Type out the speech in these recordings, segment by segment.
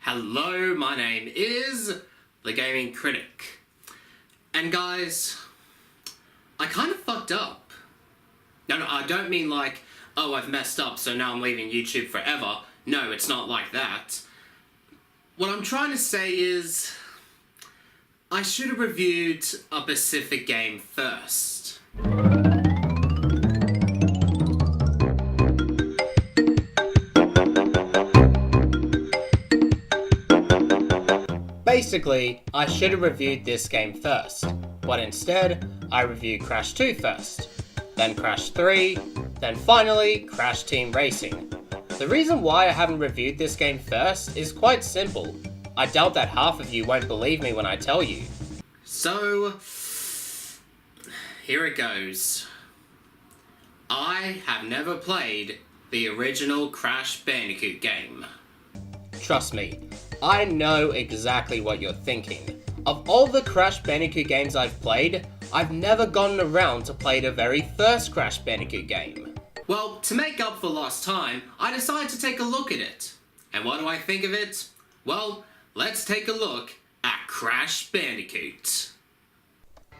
Hello, my name is the Gaming Critic. And guys, I kind of fucked up. No, I don't mean like, oh, I've messed up, so now I'm leaving YouTube forever. No, it's not like that. What I'm trying to say is, I should have reviewed a specific game first. Basically, I should have reviewed this game first, but instead, I reviewed Crash 2 first, then Crash 3, then finally Crash Team Racing. The reason why I haven't reviewed this game first is quite simple. I doubt that half of you won't believe me when I tell you. So, here it goes. I have never played the original Crash Bandicoot game. Trust me, I know exactly what you're thinking. Of all the Crash Bandicoot games I've played, I've never gotten around to play the very first Crash Bandicoot game. Well, to make up for lost time, I decided to take a look at it. And what do I think of it? Well, let's take a look at Crash Bandicoot.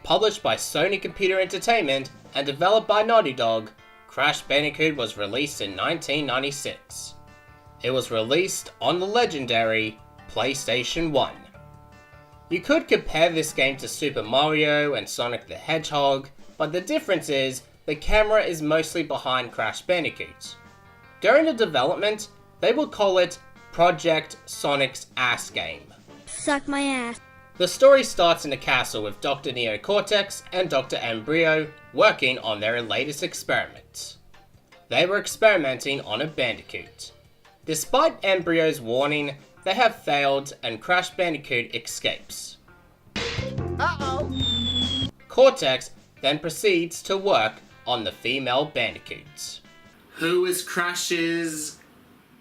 Published by Sony Computer Entertainment and developed by Naughty Dog, Crash Bandicoot was released in 1996. It was released on the legendary PlayStation 1. You could compare this game to Super Mario and Sonic the Hedgehog, but the difference is the camera is mostly behind Crash Bandicoot. During the development, they would call it Project Sonic's Ass Game. Suck my ass. The story starts in a castle with Dr. Neo Cortex and Dr. n-brio working on their latest experiment. They were experimenting on a Bandicoot. Despite n-brio's warning, they have failed and Crash Bandicoot escapes. Cortex then proceeds to work on the female Bandicoot. Who is Crash's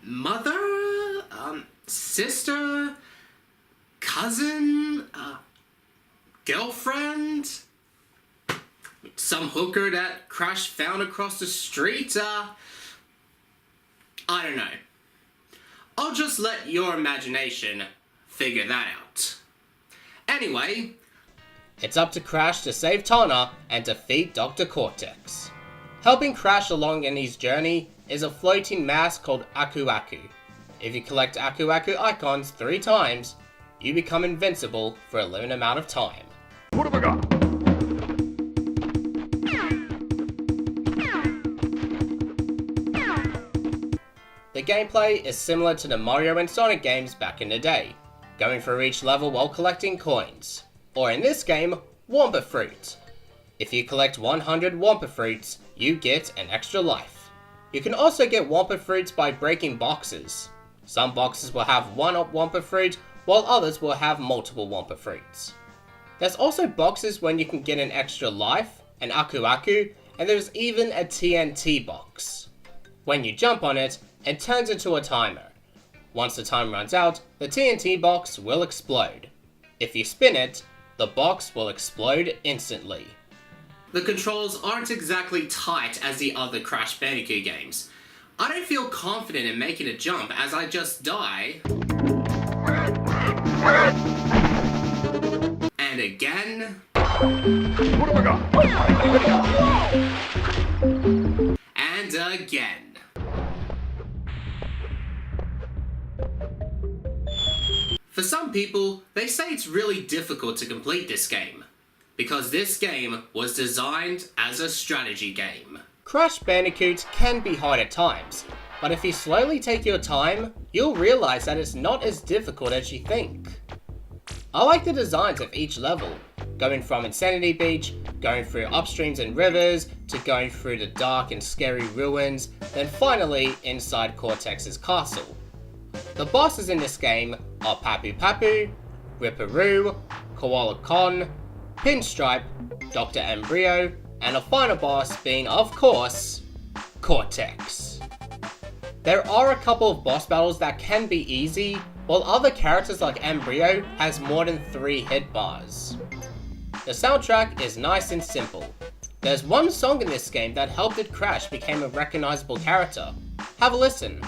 mother? Sister? Cousin? Girlfriend? Some hooker that Crash found across the street? I don't know. I'll just let your imagination figure that out. Anyway, it's up to Crash to save Tana and defeat Dr. Cortex. Helping Crash along in his journey is a floating mask called Aku Aku. If you collect Aku Aku icons 3 times, you become invincible for a limited amount of time. What have I got? The gameplay is similar to the Mario and Sonic games back in the day, going through each level while collecting coins, or in this game, Wumpa Fruit. If you collect 100 Wumpa Fruits, you get an extra life. You can also get Wumpa Fruits by breaking boxes. Some boxes will have one Wumpa Fruit, while others will have multiple Wumpa Fruits. There's also boxes when you can get an extra life, an Aku Aku, and there's even a TNT box. When you jump on it, it turns into a timer. Once the time runs out, the TNT box will explode. If you spin it, the box will explode instantly. The controls aren't exactly tight as the other Crash Bandicoot games. I don't feel confident in making a jump as I just die. And again. What have I got? And again. For some people, they say it's really difficult to complete this game, because this game was designed as a strategy game. Crash Bandicoot can be hard at times, but if you slowly take your time, you'll realize that it's not as difficult as you think. I like the designs of each level, going from Insanity Beach, going through upstreams and rivers, to going through the dark and scary ruins, then finally inside Cortex's castle. The bosses in this game are Papu Papu, Ripperoo, Koala Con, Pinstripe, Dr. n-brio, and a final boss being, of course, Cortex. There are a couple of boss battles that can be easy, while other characters like n-brio has more than 3 hit bars. The soundtrack is nice and simple. There's one song in this game that helped it Crash become a recognizable character. Have a listen.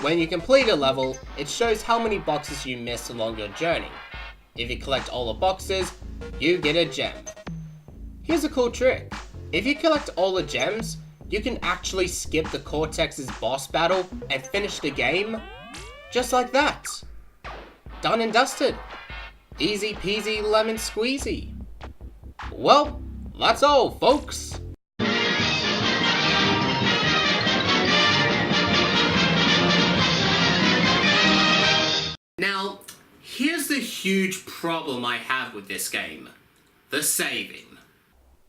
When you complete a level, it shows how many boxes you missed along your journey. If you collect all the boxes, you get a gem. Here's a cool trick. If you collect all the gems, you can actually skip the Cortex's boss battle and finish the game. Just like that. Done and dusted. Easy peasy lemon squeezy. Well, that's all, folks. Now, here's the huge problem I have with this game. The saving.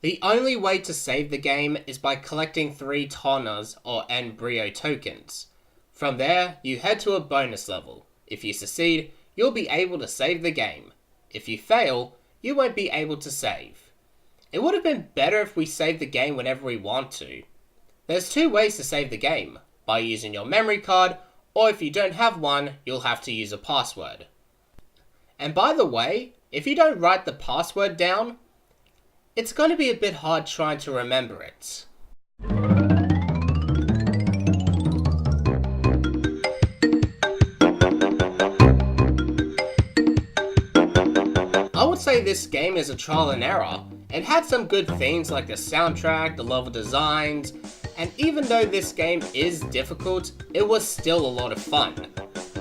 The only way to save the game is by collecting 3 toners or n-brio tokens. From there, you head to a bonus level. If you succeed, you'll be able to save the game. If you fail, you won't be able to save. It would have been better if we saved the game whenever we want to. There's 2 ways to save the game, by using your memory card, or if you don't have one, you'll have to use a password. And by the way, if you don't write the password down, it's going to be a bit hard trying to remember it. I would say this game is a trial and error. It had some good things like the soundtrack, the level designs, and even though this game is difficult, it was still a lot of fun.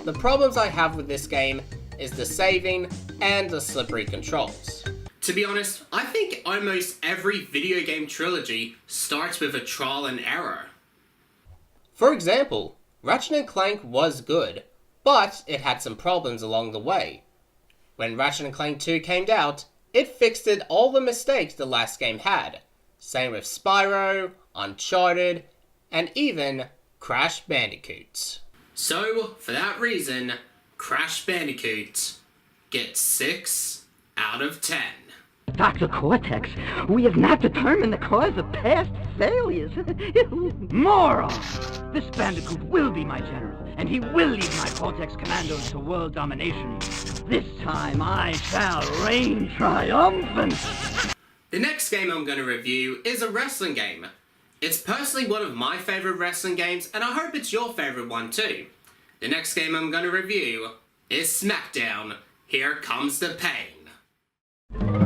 The problems I have with this game is the saving and the slippery controls. To be honest, I think almost every video game trilogy starts with a trial and error. For example, Ratchet & Clank was good, but it had some problems along the way. When Ratchet & Clank 2 came out, it fixed all the mistakes the last game had. Same with Spyro, Uncharted, and even Crash Bandicoot. So, for that reason, Crash Bandicoot gets 6 out of 10. Dr. Cortex, we have not determined the cause of past failures. Moron! This Bandicoot will be my general, and he will lead my Cortex commandos to world domination. This time I shall reign triumphant! The next game I'm going to review is a wrestling game. It's personally one of my favourite wrestling games, and I hope it's your favourite one too. The next game I'm going to review is Smackdown. Here comes the pain.